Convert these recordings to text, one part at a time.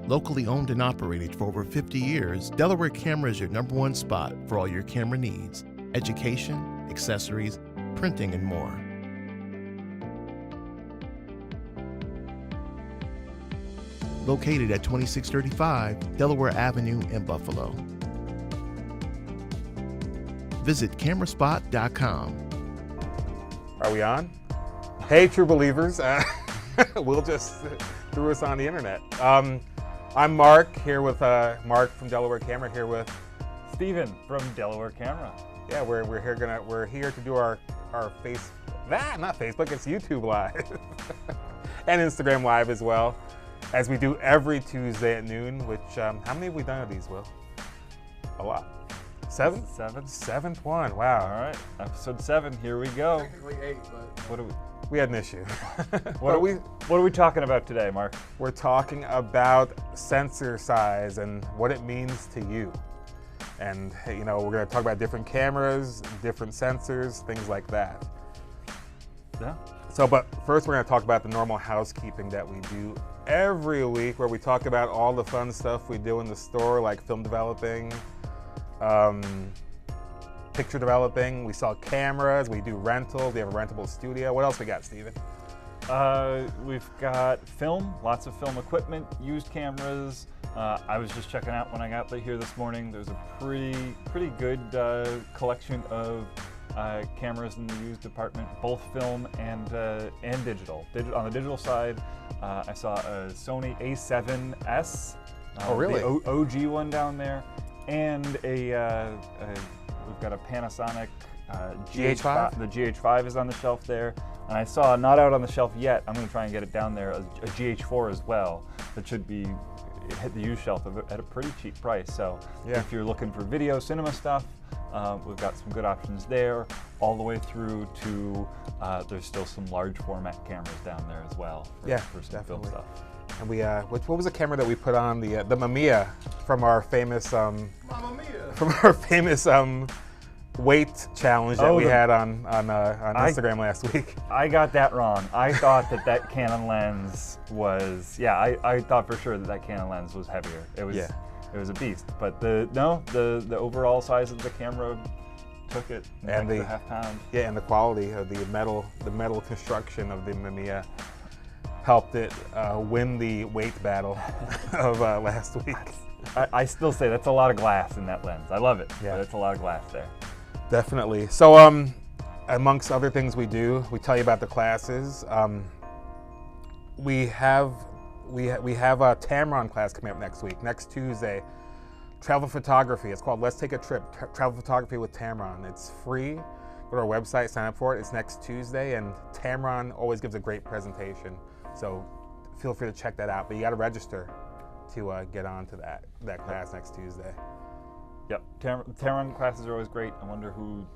Locally owned and operated for over 50 years, Delaware Camera is your #1 spot for all your camera needs, education, accessories, printing, and more. Located at 2635 Delaware Avenue in Buffalo. Visit cameraspot.com. Are we on? Hey, true believers. Will just threw us on the internet. I'm Mark, here with Mark from Delaware Camera, here with Steven from Delaware Camera. Yeah, we're here to do our not Facebook, it's YouTube Live and Instagram Live as well, as we do every Tuesday at noon. Which how many have we done of these, Will? A lot. Seven? Seventh one. Wow. All right, episode 7. Here we go. Technically 8, but What do we? We had an issue. What are we talking about today, Mark? We're talking about sensor size and what it means to you. And we're going to talk about different cameras, different sensors, things like that. Yeah. So, but first we're going to talk about the normal housekeeping that we do every week, where we talk about all the fun stuff we do in the store, like film developing, picture developing. We sell cameras, we do rentals, we have a rentable studio. What else we got, Steven? We've got film, lots of film equipment, used cameras. I was just checking out when I got here this morning. There's a pretty good collection of cameras in the used department, both film and digital. On the digital side, I saw a Sony A7S. Oh, really? The OG one down there, and we've got a Panasonic GH5? The GH5 is on the shelf there. And I saw, not out on the shelf yet, I'm going to try and get it down there, a GH4 as well. That should be hit the used shelf at a pretty cheap price. So yeah. If you're looking for video cinema stuff, we've got some good options there, all the way through to there's still some large format cameras down there as well for some definitely. film stuff. And we, what was the camera that we put on, the Mamiya from our famous weight challenge that we had on Instagram last week? I got that wrong. I thought that Canon lens was, I thought for sure that Canon lens was heavier. It was a beast. But the overall size of the camera took it, and the half pound. Yeah, and the quality of the metal construction of the Mamiya helped it win the weight battle of last week. I still say that's a lot of glass in that lens. I love it, yeah. But it's a lot of glass there. Definitely. So amongst other things we do, we tell you about the classes. We have a Tamron class coming up next week, next Tuesday. Travel photography. It's called Let's Take a Trip, Travel Photography with Tamron. It's free. Go to our website, sign up for it. It's next Tuesday, and Tamron always gives a great presentation. So feel free to check that out. But you got to register to get on to that class next Tuesday. Yep, Tamron classes are always great. I wonder who,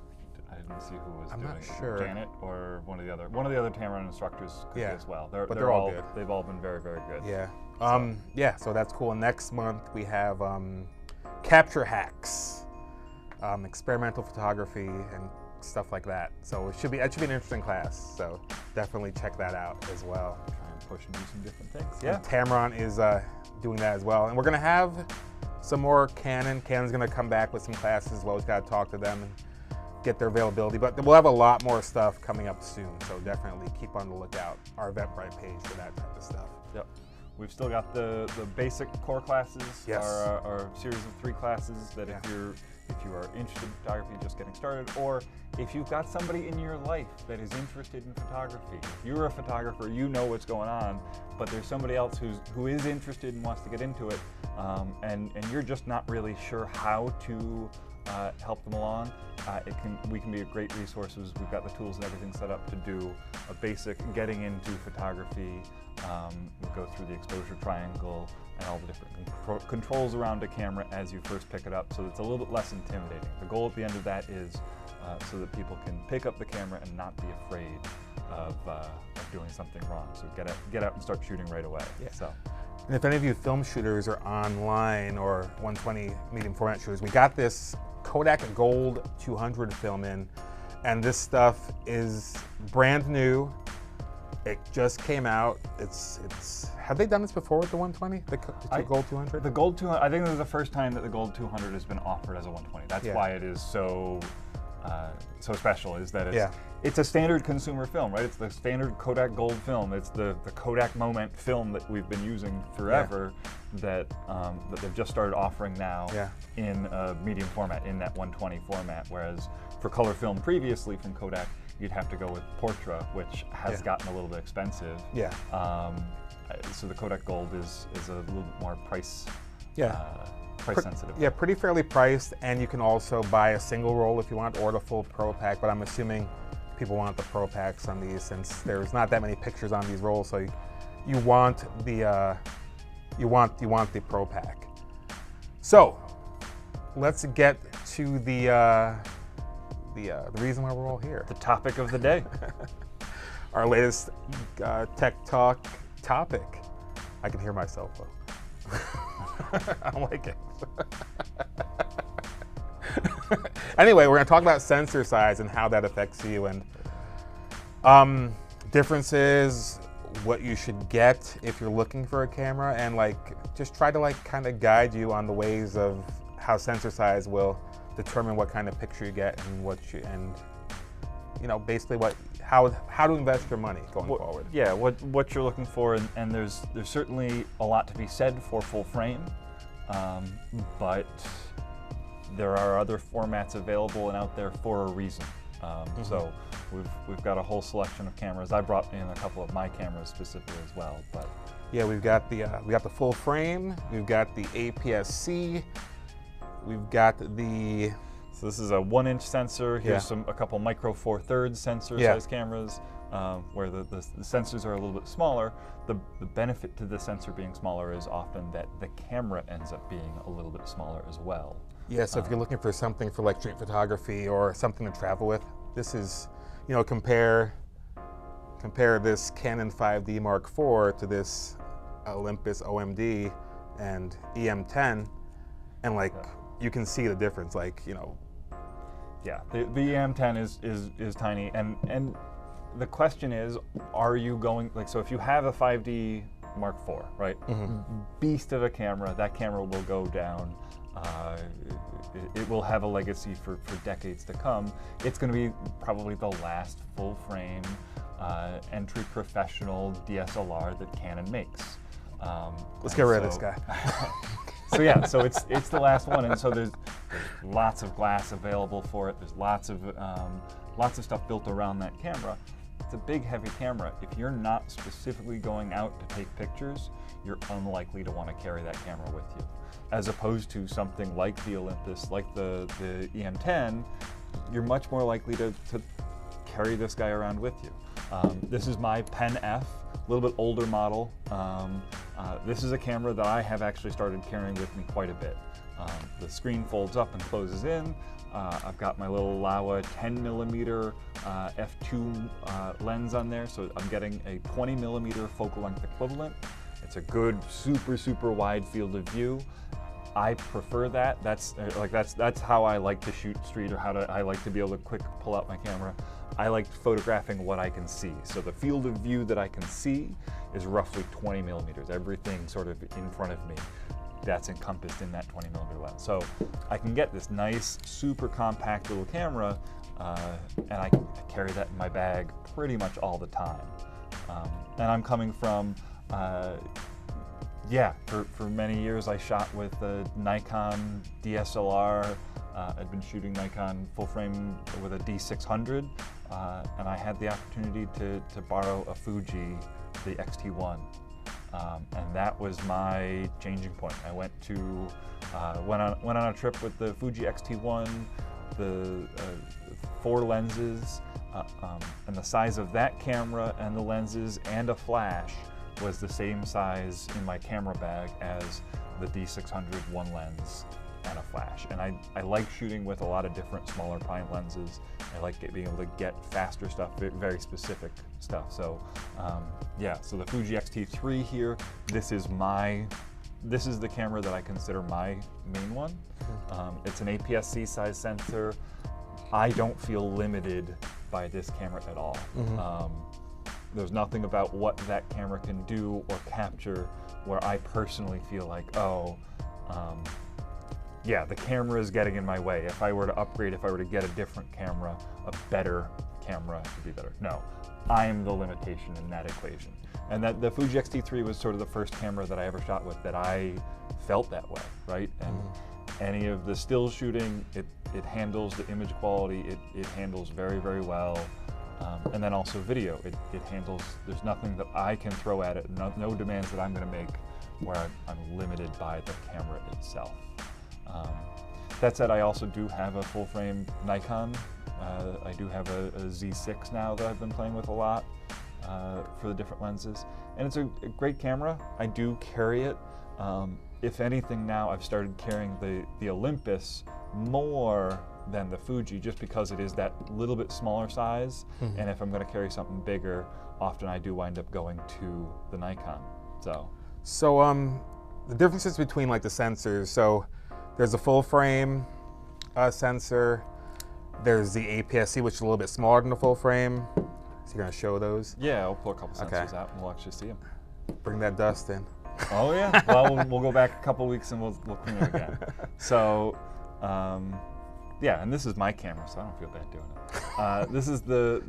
I didn't see who was I'm doing not it. sure. Janet or one of the other Tamron instructors could be as well. They're all good. They've all been very, very good. Yeah. So that's cool. And next month we have capture hacks, experimental photography, and stuff like that. So that should be an interesting class. So definitely check that out as well. Try and push and do some different things. Yeah. And Tamron is doing that as well. And we're gonna have some more Canon. Canon's gonna come back with some classes as well. We've got to talk to them and get their availability. But we'll have a lot more stuff coming up soon. So definitely keep on the lookout. Our Eventbrite page for that type of stuff. Yep. We've still got the basic core classes. Yes. Our series of 3 classes that if you are interested in photography, just getting started, or if you've got somebody in your life that is interested in photography, if you're a photographer, you know what's going on, but there's somebody else who is interested and wants to get into it, and you're just not really sure how to help them along, we can be a great resources. We've got the tools and everything set up to do a basic getting into photography. We'll go through the exposure triangle and all the different controls around a camera as you first pick it up, so it's a little bit less intimidating. The goal at the end of that is so that people can pick up the camera and not be afraid of doing something wrong. So get out and start shooting right away. Yeah. So. And if any of you film shooters are online or 120 medium format shooters, we got this Kodak Gold 200 film in, and this stuff is brand new. It just came out. Have they done this before with the 120? The Gold 200? The Gold 200, I think this is the first time that the Gold 200 has been offered as a 120. That's Yeah. why it is so special, is that Yeah. it's a standard consumer film, right? It's the standard Kodak Gold film. It's the Kodak Moment film that we've been using forever that they've just started offering now Yeah. in a medium format, in that 120 format, whereas for color film previously from Kodak, you'd have to go with Portra, which has Yeah. gotten a little bit expensive. Yeah. So the Kodak Gold is a little bit more price sensitive. Yeah, pretty fairly priced, and you can also buy a single roll if you want, or the full Pro Pack. But I'm assuming people want the Pro Packs on these, since there's not that many pictures on these rolls. So you want the you want the Pro Pack. So let's get to the reason why we're all here. The topic of the day. Our latest Tech Talk topic. I can hear myself though. I like it. Anyway, we're going to talk about sensor size and how that affects you, and differences, what you should get if you're looking for a camera, and just try to kind of guide you on the ways of how sensor size will determine what kind of picture you get and basically how to invest your money going forward. Yeah, what you're looking for, and there's certainly a lot to be said for full frame, but there are other formats available and out there for a reason. So we've got a whole selection of cameras. I brought in a couple of my cameras specifically as well, but yeah, we've got the full frame, we've got the APS-C, we've got the. So this is a 1-inch sensor. Here's a couple micro 4/3 sensor size cameras, where the sensors are a little bit smaller. The benefit to the sensor being smaller is often that the camera ends up being a little bit smaller as well. Yeah, so if you're looking for something for street photography or something to travel with, this is, compare this Canon 5D Mark IV to this Olympus OMD and EM10, and you can see the difference, Yeah, the EM10 is tiny, and the question is, are you going, so if you have a 5D Mark IV, right? Beast of a camera, that camera will go down. It will have a legacy for decades to come. It's going to be probably the last full frame entry professional DSLR that Canon makes. Let's get rid of this guy. So yeah, so it's the last one, and so there's lots of glass available for it. There's lots of stuff built around that camera. It's a big, heavy camera. If you're not specifically going out to take pictures, you're unlikely to want to carry that camera with you. As opposed to something like the Olympus, like the EM10, you're much more likely to carry this guy around with you. This is my Pen F, a little bit older model. This is a camera that I have actually started carrying with me quite a bit. The screen folds up and closes in. I've got my little Laowa 10mm f2 lens on there, so I'm getting a 20mm focal length equivalent. It's a good, super wide field of view. I prefer that. That's how I like to shoot street, or I like to be able to quick pull out my camera. I like photographing what I can see. So the field of view that I can see is roughly 20mm. Everything sort of in front of me, that's encompassed in that 20mm lens. So I can get this nice, super compact little camera, and I carry that in my bag pretty much all the time. And I'm coming from, for many years I shot with a Nikon DSLR. I'd been shooting Nikon full frame with a D600, and I had the opportunity to borrow a Fuji, the X-T1. And that was my changing point. I went on a trip with the Fuji X-T1, the 4 lenses, and the size of that camera and the lenses and a flash was the same size in my camera bag as the D600 1 lens and a flash. And I like shooting with a lot of different smaller prime lenses. I like being able to get faster stuff, very specific stuff. So so the Fuji X-T3 here, this is the camera that I consider my main one. It's an APS-C size sensor. I don't feel limited by this camera at all. There's nothing about what that camera can do or capture where I personally feel like, oh, yeah, the camera is getting in my way. If I were to upgrade, if I were to get a different camera, a better camera, it would be better. No, I'm the limitation in that equation. And that the Fuji X-T3 was sort of the first camera that I ever shot with that I felt that way, right? And any of the still shooting, it handles the image quality, it handles very, very well. And then also video, it handles, there's nothing that I can throw at it, no demands that I'm gonna make where I'm limited by the camera itself. That said, I also do have a full frame Nikon. I do have a Z6 now that I've been playing with a lot for the different lenses. And it's a great camera. I do carry it. If anything now, I've started carrying the Olympus more than the Fuji just because it is that little bit smaller size. And if I'm gonna carry something bigger, often I do wind up going to the Nikon, so. So the differences between like the sensors, so there's a full frame sensor, there's the APS-C, which is a little bit smaller than the full frame. So you're gonna show those? Yeah, I'll pull a couple sensors out and we'll actually see them. Bring that dust in. Oh yeah, well, we'll go back a couple weeks and we'll clean it again. So, yeah, and this is my camera, so I don't feel bad doing it.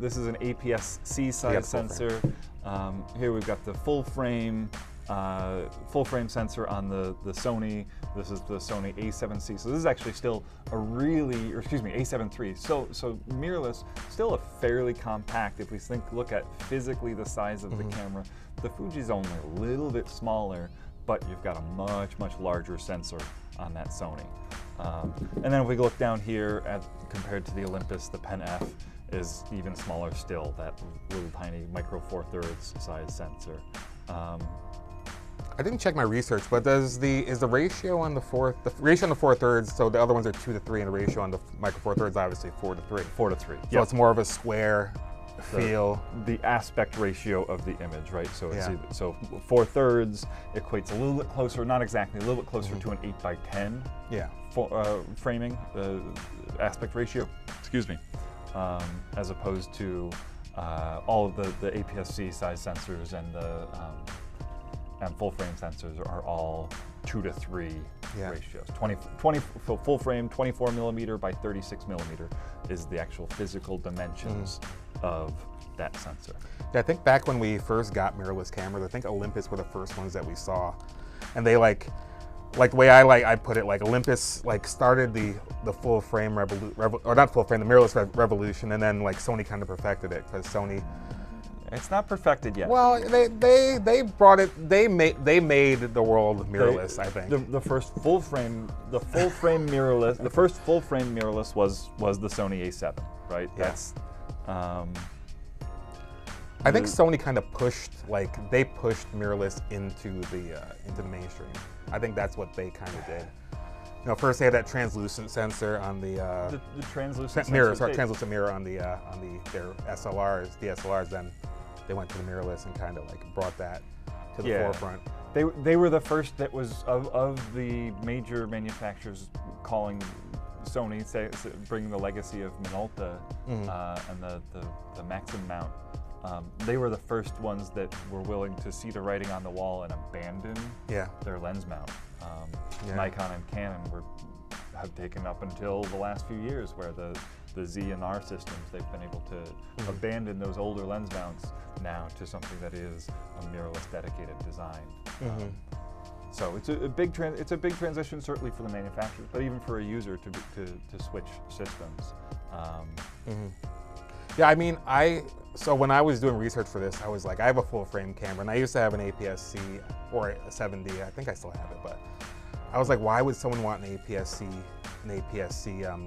This is an APS-C size sensor. Here we've got the full frame sensor on the Sony. This is the Sony A7C. So this is actually still a really, or excuse me, A7 III. So mirrorless, still a fairly compact. If we look at physically the size of the camera, the Fuji's only a little bit smaller, but you've got a much, much larger sensor on that Sony. And then if we look down here compared to the Olympus, the Pen F is even smaller still, that little tiny micro 4/3 size sensor. I didn't check my research, but is the ratio on the ratio on the 4/3? So the other ones are 2:3, and the ratio on the micro 4/3 obviously 4:3. 4:3. So it's more of a square feel. The aspect ratio of the image, right? So it's so 4/3 equates a little bit closer, not exactly, a little bit closer to an 8:10. Yeah. Framing aspect ratio. Excuse me. As opposed to all of the APS-C size sensors and the and full frame sensors are all 2:3 ratios. 20 full frame, 24 millimeter by 36 millimeter is the actual physical dimensions of that sensor. Yeah, I think back when we first got mirrorless cameras, I think Olympus were the first ones that we saw, and they like the way I put it, like Olympus started the full frame or not full frame, the mirrorless revolution, and then like Sony kind of perfected it because Sony. It's not perfected yet. Well, they brought it. They made the world mirrorless. I think the first full frame mirrorless. The first full frame mirrorless was the Sony A7, right? Yeah. That's. I think Sony kind of pushed mirrorless into the mainstream. I think that's what they kind of did. You know, first they had that translucent sensor on the translucent mirror, translucent mirror on their SLRs, DSLRs. Then they went to the mirrorless and kind of brought that to the forefront. They were the first that was of the major manufacturers calling Sony, bringing the legacy of Minolta and the Maxim mount. They were the first ones that were willing to see the writing on the wall and abandon their lens mount. Nikon and Canon have taken up until the last few years where the Z and R systems, they've been able to abandon those older lens mounts now to something that is a mirrorless dedicated design. So it's a big transition certainly for the manufacturers, but even for a user to switch systems. Yeah, I mean, so when I was doing research for this, I was like, I have a full frame camera, and I used to have an APS-C or a 7D. I think I still have it, but I was like, why would someone want an APS-C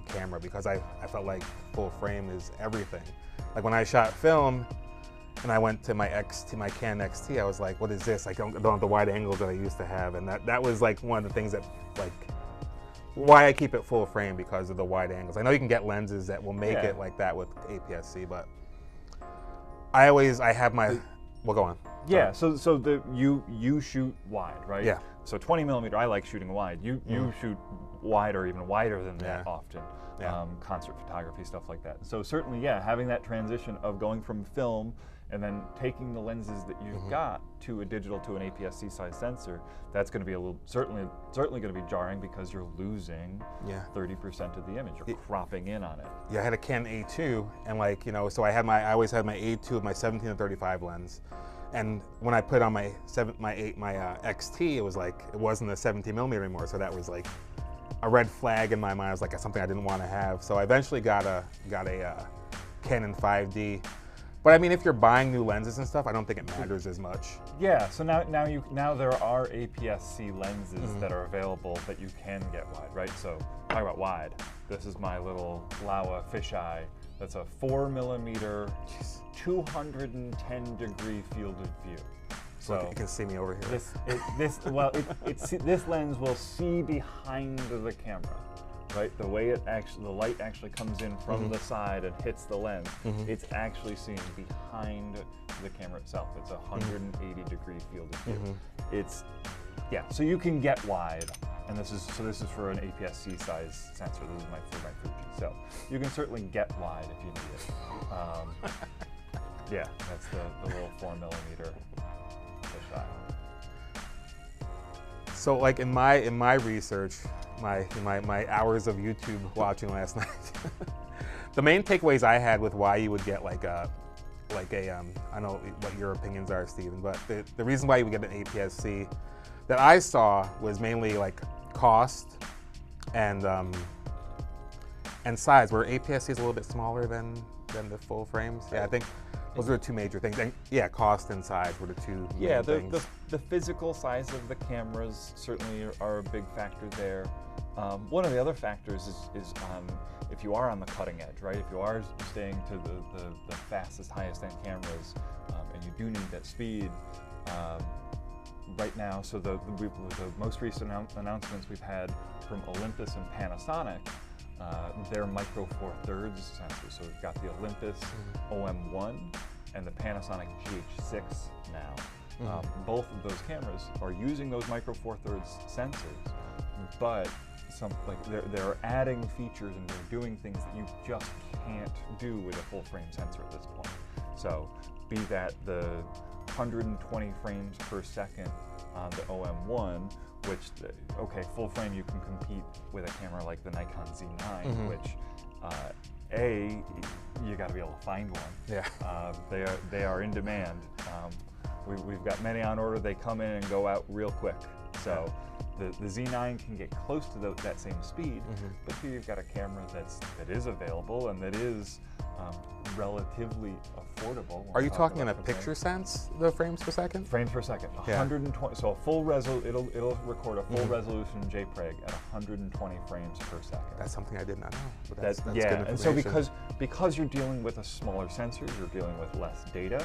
camera? Because I felt like full frame is everything. Like when I shot film, and I went to my Canon XT, I was like, what is this? I don't have the wide angles that I used to have, and that was like one of the things that why I keep it full frame, because of the wide angles. I know you can get lenses that will make it like that with APS-C, but I have my. Well, go on. Yeah. So you shoot wide, right? Yeah. So 20 millimeter, I like shooting wide. You shoot wide or even wider than that often. Yeah. Concert photography, stuff like that. So certainly, having that transition of going from film and then taking the lenses that you've got to a digital to an APS-C size sensor, that's going to be a little certainly going to be jarring because you're losing 30% of the image. You're cropping in on it. Yeah, I had a Canon A2, and like, you know, so I always had my A2 with my 17 to 35 lens, and when I put on my XT, it was like it wasn't a 17 millimeter anymore. So that was like a red flag in my mind. It was like something I didn't want to have. So I eventually got a Canon 5D. But I mean, if you're buying new lenses and stuff, I don't think it matters as much. Yeah. So now there are APS-C lenses that are available that you can get wide, right? So talk about wide. This is my little Laowa fisheye. That's a 4 millimeter, 210 degree field of view. So you can see me over here. This lens will see behind the camera. Right, the way the light actually comes in from the side and hits the lens, it's actually seeing behind the camera itself. It's a 180 degree field of view. So you can get wide, and this is for an APS-C size sensor. This is for my Fuji. So you can certainly get wide if you need it. Yeah, that's the little 4 millimeter fisheye. So like in my research, my hours of YouTube watching last night, the main takeaways I had with why you would get I don't know what your opinions are, Stephen, but the reason why you would get an APS-C that I saw was mainly like cost and size, where APS-C is a little bit smaller than the full frames. Yeah, I think those are the two major things. And yeah, cost and size were the two main things. The physical size of the cameras certainly are a big factor there. One of the other factors is if you are on the cutting edge, right? If you are staying to the fastest, highest end cameras, and you do need that speed, right now, so the most recent announcements we've had from Olympus and Panasonic, their Micro Four Thirds sensors. So we've got the Olympus OM1 and the Panasonic GH6 now. Both of those cameras are using those Micro Four Thirds sensors, but they're adding features and they're doing things that you just can't do with a full frame sensor at this point. So be that the 120 frames per second on the OM1, which, full frame you can compete with a camera like the Nikon Z9, which, you got to be able to find one. Yeah. They are in demand. We've got many on order. They come in and go out real quick. So the Z9 can get close to that same speed, but here you've got a camera that is available and that is relatively affordable. Are you talking in a picture sense, the frames per second? Frames per second, 120. So a full it'll record a full resolution JPEG at 120 frames per second. That's something I did not know. But that's good and information. so because you're dealing with a smaller sensor, you're dealing with less data.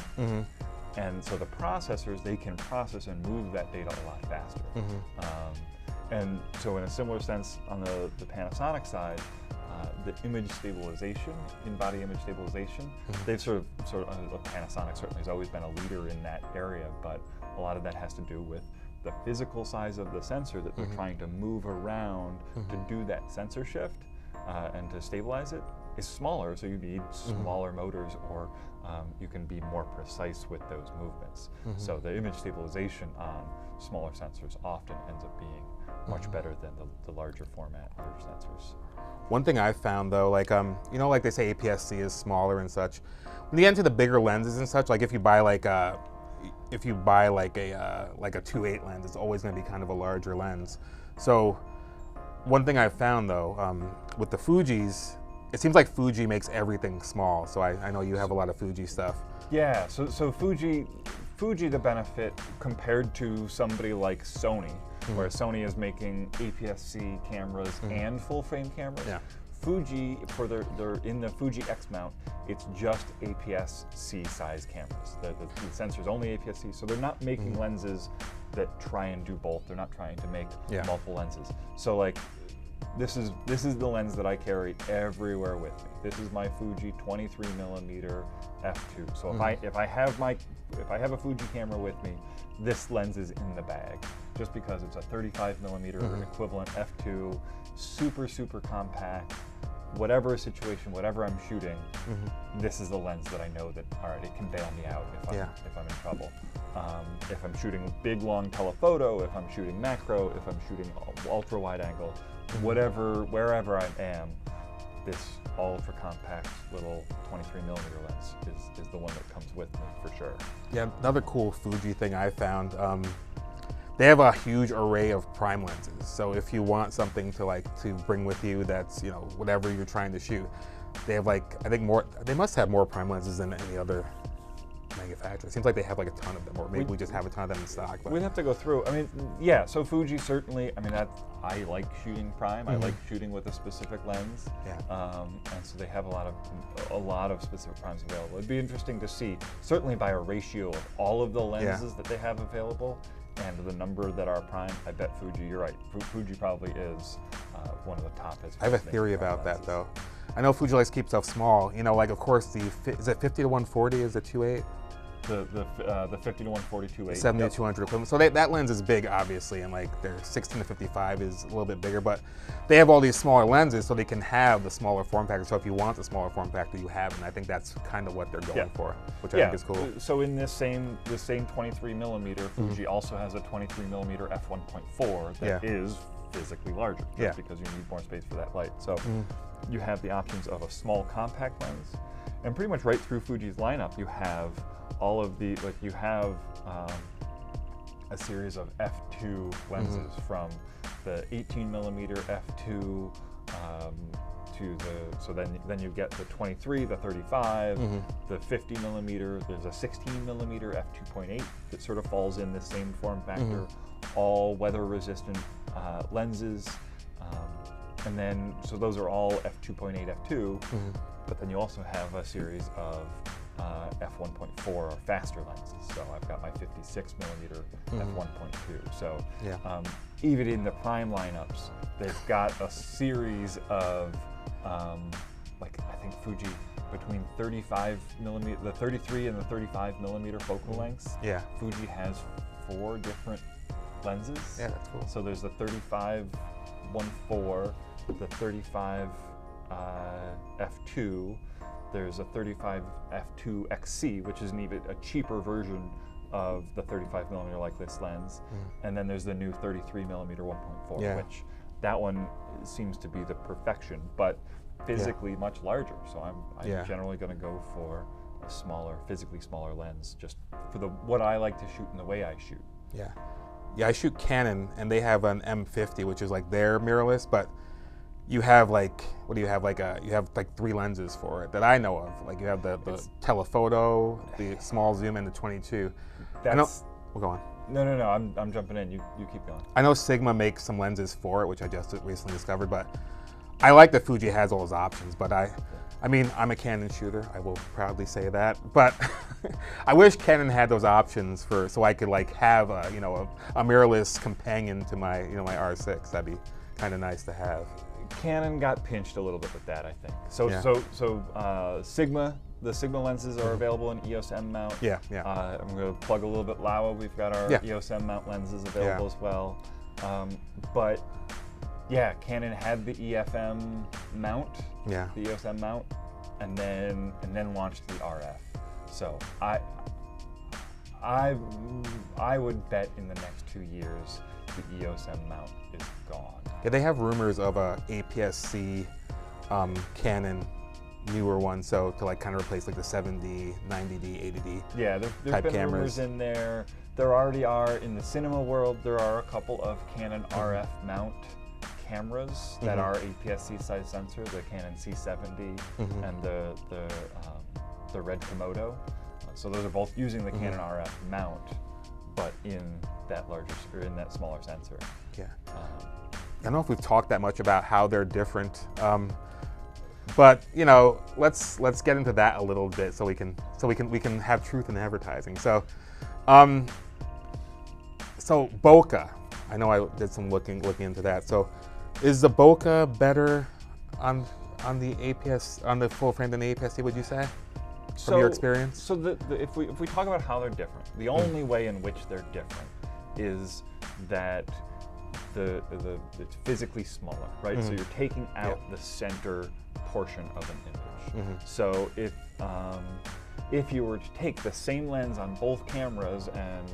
And so the processors, they can process and move that data a lot faster. And so in a similar sense, on the Panasonic side, the image stabilization, in-body image stabilization, they've sort of Panasonic certainly has always been a leader in that area, but a lot of that has to do with the physical size of the sensor that they're trying to move around to do that sensor shift and to stabilize it is smaller, so you need smaller motors, or you can be more precise with those movements. So the image stabilization on smaller sensors often ends up being much better than the larger format sensors. One thing I've found though, like like they say APS-C is smaller and such. When you get into the bigger lenses and such, like if you buy like a 2.8 lens, it's always going to be kind of a larger lens. So one thing I've found though, with the Fujis, it seems like Fuji makes everything small. So I know you have a lot of Fuji stuff. Yeah, so Fuji, the benefit compared to somebody like Sony, where Sony is making APS-C cameras and full frame cameras. Yeah. Fuji, they're in the Fuji X mount, it's just APS-C size cameras. The sensor's only APS-C, so they're not making lenses that try and do both. They're not trying to make multiple lenses. So like, this is the lens that I carry everywhere with me. This is my Fuji 23 millimeter f2. So if I have a Fuji camera with me, this lens is in the bag, just because it's a 35 millimeter equivalent f2, super compact, whatever situation, whatever I'm shooting, this is the lens that I know that, all right, it can bail me out if I'm in trouble. If I'm shooting big, long telephoto, if I'm shooting macro, if I'm shooting ultra wide angle, wherever I am, this ultra compact little 23mm lens is the one that comes with me for sure. Yeah, another cool Fuji thing I found, they have a huge array of prime lenses. So if you want something to bring with you that's, you know, whatever you're trying to shoot, they have I think they must have more prime lenses than any other manufacturer. It seems like they have a ton of them, or maybe we just have a ton of them in stock. But we'd have to go through. I mean, yeah, so Fuji certainly, I mean, I like shooting prime. I like shooting with a specific lens. Yeah. And so they have a lot of specific primes available. It'd be interesting to see, certainly by a ratio of all of the lenses that they have available and the number that are prime. I bet Fuji, you're right, Fuji probably is one of the top. I have a theory about that though. I know Fuji likes to keep stuff small. You know, of course, is it 50 to 140 is the 2.8? The 50 to 140 2.8. 70 to 200 equivalent. So that lens is big, obviously, and their 16 to 55 is a little bit bigger, but they have all these smaller lenses so they can have the smaller form factor. So if you want the smaller form factor, you have it, and I think that's kind of what they're going for, which I think is cool. So in this same 23mm, Fuji also has a 23mm f1.4 that is physically larger, because you need more space for that light. So you have the options of a small compact lens, and pretty much right through Fuji's lineup, you have all of the, you have a series of f2 lenses from the 18mm f2 so then you get the 23, the 35, the 50mm. There's a 16mm f2.8 that sort of falls in the same form factor, all weather resistant lenses, and then so those are all f2.8 f2, but then you also have a series of f1.4 or faster lenses. So I've got my 56mm f1.2. So even in the prime lineups, they've got a series of I think Fuji between 35mm, the 33 and the 35mm focal lengths. Yeah, Fuji has 4 different lenses. Yeah, that's cool. So there's the 35 1.4, the 35 f2. There's a 35 f2 XC, which is a cheaper version of the 35mm like this lens, and then there's the new 33mm 1.4, which that one seems to be the perfection, but physically much larger. So I'm generally going to go for a smaller, physically smaller lens, just for what I like to shoot and the way I shoot. Yeah, I shoot Canon, and they have an M50, which is their mirrorless, but you have what do you have? You have 3 lenses for it that I know of. You have the telephoto, the small zoom, and the 22. We'll go on. No, I'm jumping in. You keep going. I know Sigma makes some lenses for it, which I just recently discovered, but I like that Fuji has all those options. But I mean, I'm a Canon shooter. I will proudly say that. But I wish Canon had those options so I could have a mirrorless companion to my my R6. That'd be kind of nice to have. Canon got pinched a little bit with that, I think. Sigma, the Sigma lenses are available in EOS M mount. I'm going to plug a little bit Laowa. We've got our EOS M mount lenses available as well. But yeah, Canon had the EFM mount, the EOS M mount, and then launched the RF. So I would bet in the next 2 years the EOS M mount is gone. Yeah, they have rumors of a APS-C Canon newer one, so to kind of replace the 7D, 90D, 80D. Yeah, there's been rumors in there. There already are in the cinema world. There are a couple of Canon RF mount cameras that are APS-C size sensor, the Canon C70 and the Red Komodo. So those are both using the Canon RF mount, but in that smaller sensor. Yeah. I don't know if we've talked that much about how they're different, but let's get into that a little bit so we can have truth in advertising. So, so bokeh. I know I did some looking into that. So, is the bokeh better on the APS on the full frame than the APS-C? Would you say? From your experience? So if we talk about how they're different, the only way in which they're different is that it's physically smaller, right? So you're taking out the center portion of an image. So if you were to take the same lens on both cameras and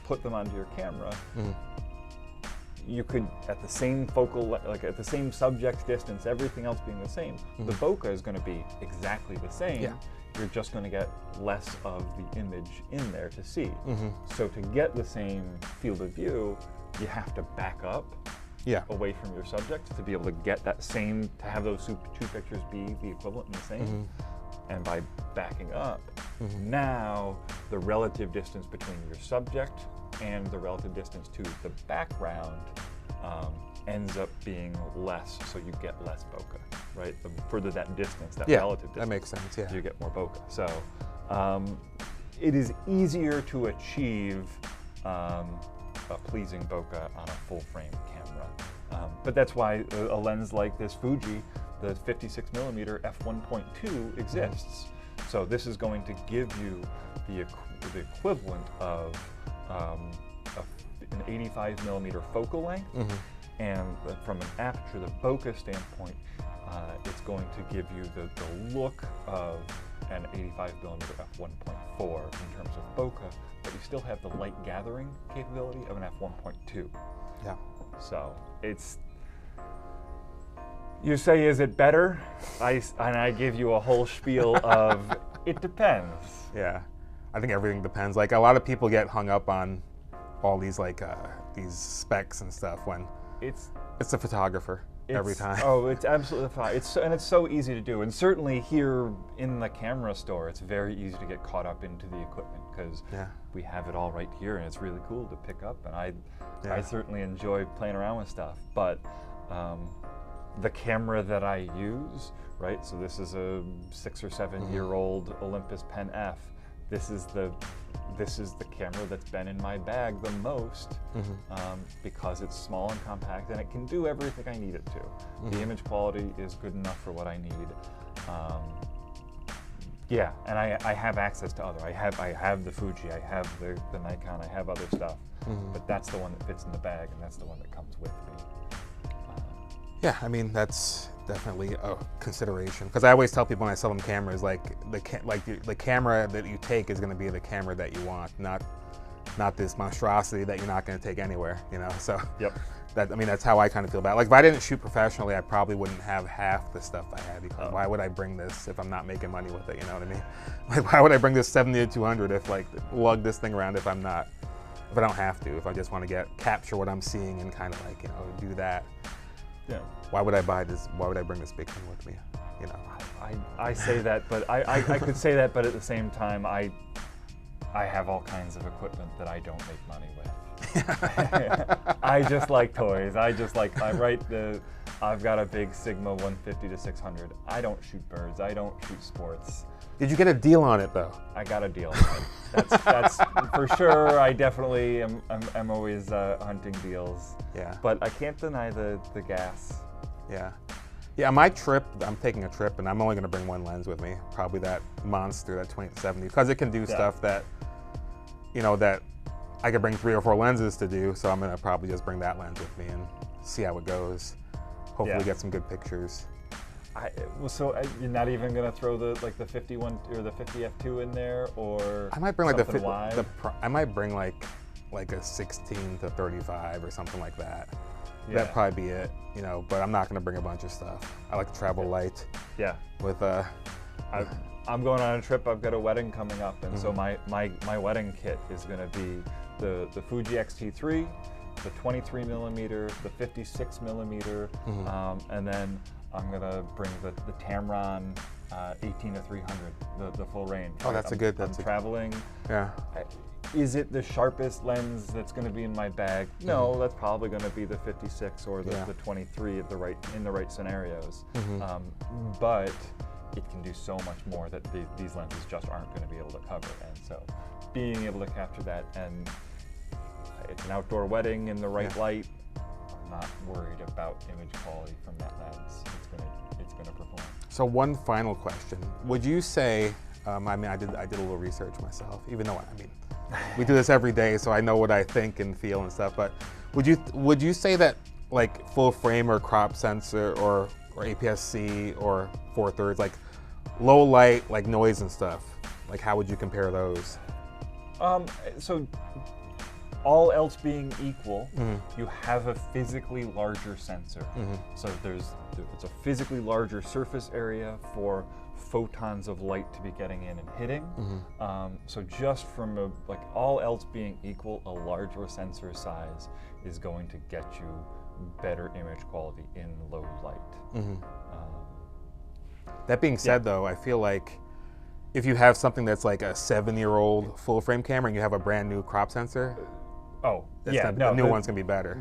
put them onto your camera, you could, at the same like at the same subject distance, everything else being the same, the bokeh is going to be exactly the same. Yeah. You're just going to get less of the image in there to see. So to get the same field of view, you have to back up away from your subject to be able to get that same, to have those two pictures be the equivalent and the same. And by backing up, now the relative distance between your subject and the relative distance to the background ends up being less, so you get less bokeh, right? The further that distance, that relative distance, that makes sense. Yeah, you get more bokeh. So it is easier to achieve a pleasing bokeh on a full-frame camera, but that's why a lens like this Fuji, the 56mm f1.2 exists. So this is going to give you the equivalent of an 85mm focal length, and from an aperture, the bokeh standpoint, it's going to give you the look of an 85mm f1.4 in terms of bokeh, but you still have the light gathering capability of an f1.2. Yeah. So it's, you say, is it better? And I give you a whole spiel of, it depends. Yeah, I think everything depends. Like, a lot of people get hung up on all these these specs and stuff when it's a photographer every time. Oh, it's absolutely fine. It's so easy to do, and certainly here in the camera store, it's very easy to get caught up into the equipment because we have it all right here, and it's really cool to pick up. And I certainly enjoy playing around with stuff, but the camera that I use, right? So this is a 6 or 7 year old Olympus Pen F. This is the camera that's been in my bag the most because it's small and compact and it can do everything I need it to. The image quality is good enough for what I need. Yeah, and I have access to other. I have the Fuji, I have the Nikon, I have other stuff, but that's the one that fits in the bag and that's the one that comes with me. Yeah, I mean, that's definitely a consideration, because I always tell people when I sell them cameras, like the camera that you take is going to be the camera that you want, not this monstrosity that you're not going to take anywhere, you know. So that's how I kind of feel about it. Like, if I didn't shoot professionally, I probably wouldn't have half the stuff I have, because why would I bring this if I'm not making money with it, you know what I mean? Like, why would I bring this 70-200 if, like, lug this thing around if I don't have to, if I just want to capture what I'm seeing and kind of, like, you know, do that. Yeah. Why would I buy this? Why would I bring this big thing with me? You know. I say that, but I could say that, but at the same time, I have all kinds of equipment that I don't make money with. I just like toys. I've got a big Sigma 150-600. I don't shoot birds. I don't shoot sports. Did you get a deal on it though? I got a deal on it. That's for sure. I definitely am always hunting deals. Yeah. But I can't deny the gas. Yeah. Yeah, my trip, I'm taking a trip and I'm only going to bring one lens with me. Probably that monster, that 20-70, because it can do stuff that, you know, that I could bring 3 or 4 lenses to do. So I'm going to probably just bring that lens with me and see how it goes. Hopefully get some good pictures. So you're not even gonna throw the 51 or the 50 f2 in there, or I might bring like I might bring like a 16-35 or something like that. Yeah. That'd probably be it, you know. But I'm not gonna bring a bunch of stuff. I like to travel light. Yeah. With I'm going on a trip. I've got a wedding coming up, and so my wedding kit is gonna be the Fuji X-T3, the 23mm, the 56mm, and then I'm gonna bring the Tamron 18-300, the full range. Oh, that's a good. I'm traveling. Yeah. Is it the sharpest lens that's going to be in my bag? No, that's probably going to be the 56 or the 23 in the right scenarios. But it can do so much more that these lenses just aren't going to be able to cover. And so, being able to capture that, and it's an outdoor wedding in the right light. Not worried about image quality from that lens. It's gonna perform. So one final question: would you say? I mean, I did a little research myself. Even though we do this every day, so I know what I think and feel and stuff. But would you say that like full frame or crop sensor or APS-C or 4/3, like low light, like noise and stuff, like how would you compare those? So all else being equal, you have a physically larger sensor. So it's a physically larger surface area for photons of light to be getting in and hitting. So just from like all else being equal, a larger sensor size is going to get you better image quality in low light. That being said, though, I feel like if you have something that's like a 7-year-old full frame camera and you have a brand new crop sensor, the new one's gonna be better.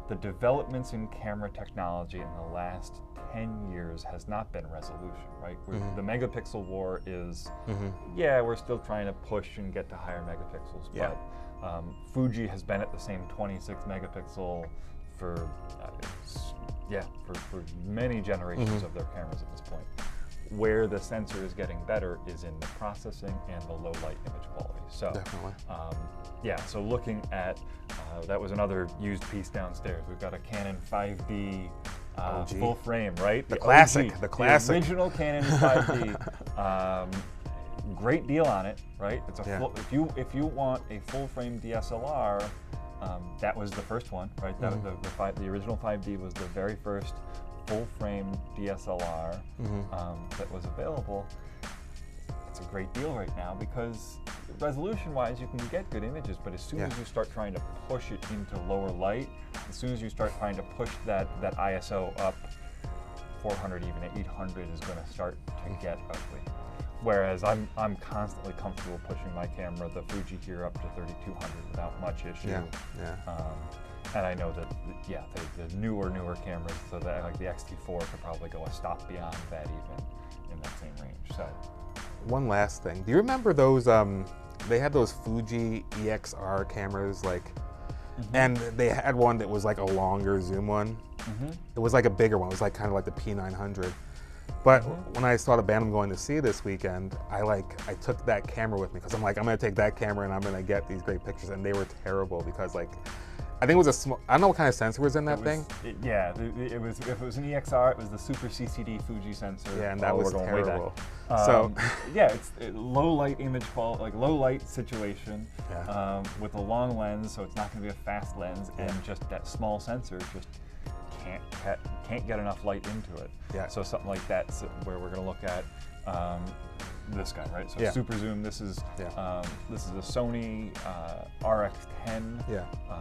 The developments in camera technology in the last 10 years has not been resolution, right? The megapixel war is, we're still trying to push and get to higher megapixels, but Fuji has been at the same 26 megapixel for many generations of their cameras at this point. Where the sensor is getting better is in the processing and the low light image quality. So, definitely. So looking at, that was another used piece downstairs. We've got a Canon 5D full frame, right? The classic, OG, the classic. The original Canon 5D. Great deal on it, right? It's a full, if you want a full frame DSLR, that was the first one, right? The original 5D was the very first full frame DSLR that was available. It's a great deal right now because resolution-wise, you can get good images, but as soon as you start trying to push it into lower light, as soon as you start trying to push that ISO up, 400, even 800 is going to start to get ugly. Whereas I'm constantly comfortable pushing my camera, the Fuji here, up to 3200 without much issue. And I know that the newer cameras, so that like the X-T4 could probably go a stop beyond that even in that same range. So one last thing, do you remember those? They had those Fuji EXR cameras, like, and they had one that was like a longer zoom one. It was like a bigger one. It was like kind of like the P900. But when I saw the band I'm going to see this weekend, I took that camera with me because I'm like, I'm gonna take that camera and I'm gonna get these great pictures, and they were terrible because like, I think it was a small, I don't know what kind of sensor was in that thing. It was, if it was an EXR, it was the Super CCD Fuji sensor. Yeah, and that was terrible. It's low light image quality, like low light situation with a long lens, so it's not gonna be a fast lens, and just that small sensor just can't get enough light into it. So something like that's where we're going to look at this guy, right? So super zoom. This is a Sony RX10.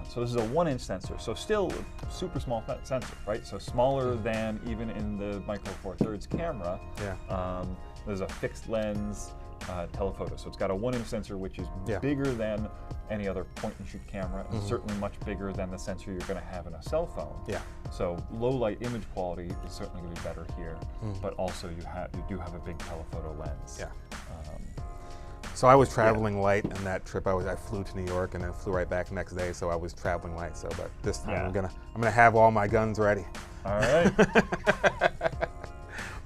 So this is a 1-inch sensor. So still super small sensor, right? So smaller than even in the Micro Four Thirds camera. There's a fixed lens telephoto. So it's got a 1-inch sensor, which is bigger than any other point-and-shoot camera, and certainly much bigger than the sensor you're going to have in a cell phone. So low light image quality is certainly going to be better here, but also you do have a big telephoto lens. So I was traveling light in that trip. I flew to New York and then flew right back the next day. So I was traveling light. So, but this time I'm gonna have all my guns ready. All right.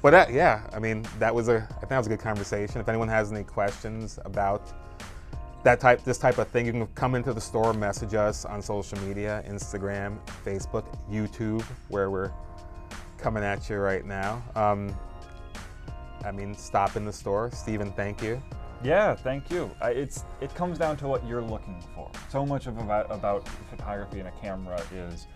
But I mean, I think that was a good conversation. If anyone has any questions about this type of thing, you can come into the store, message us on social media, Instagram, Facebook, YouTube, where we're coming at you right now. I mean, stop in the store. Steven, thank you. Yeah, thank you. It comes down to what you're looking for. So much about photography and a camera is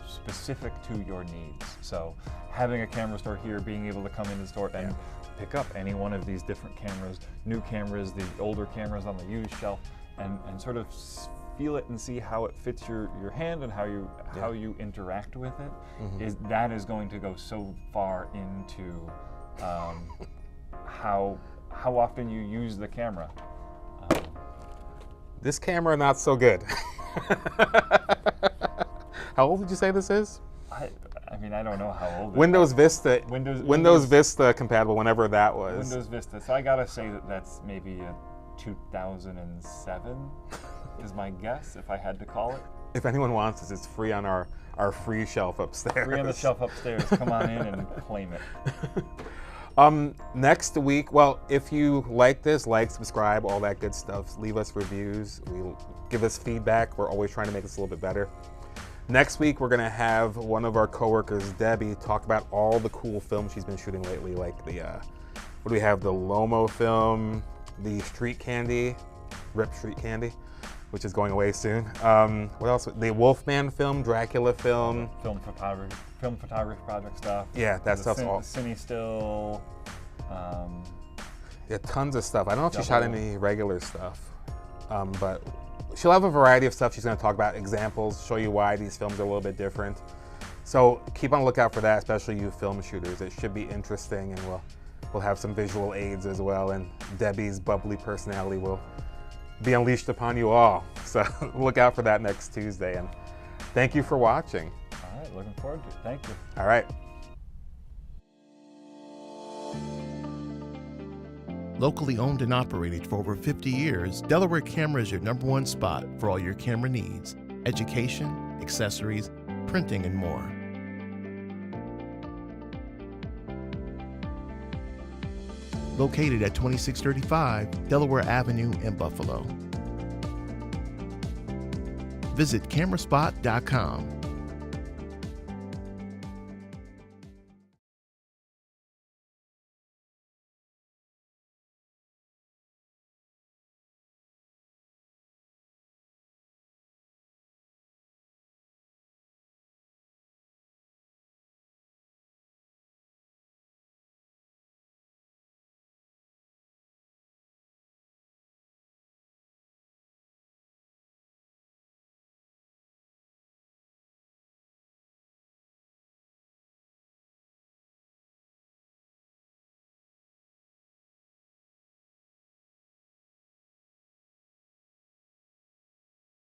specific to your needs. So having a camera store here, being able to come into the store and pick up any one of these different cameras, new cameras, the older cameras on the used shelf, and sort of feel it and see how it fits your hand and how you interact with it, that is going to go so far into how often you use the camera. This camera, not so good. How old did you say this is? I mean, I don't know how old. Windows Vista. Windows Vista compatible, whenever that was. Windows Vista. So I gotta say that's maybe a 2007 is my guess, if I had to call it. If anyone wants this, it's free on our free shelf upstairs. Free on the shelf upstairs. Come on in and claim it. Next week, well, if you like this, like, subscribe, all that good stuff. Leave us reviews. Give us feedback. We're always trying to make this a little bit better. Next week, we're gonna have one of our coworkers, Debbie, talk about all the cool films she's been shooting lately, like the what do we have? The Lomo film, the Street Candy, Rip Street Candy, which is going away soon. What else? The Wolfman film, Dracula film. Film photography project stuff. Yeah, that stuff's all. Cine Still. Yeah, tons of stuff. I don't know if she shot Double. any regular stuff, but she'll have a variety of stuff she's going to talk about, examples, show you why these films are a little bit different. So keep on the lookout for that, especially you film shooters. It should be interesting, and we'll have some visual aids as well, and Debbie's bubbly personality will be unleashed upon you all. So look out for that next Tuesday, and thank you for watching. All right, looking forward to it. Thank you. All right. Locally owned and operated for over 50 years, Delaware Camera is your #1 spot for all your camera needs: education, accessories, printing, and more. Located at 2635 Delaware Avenue in Buffalo. Visit cameraspot.com.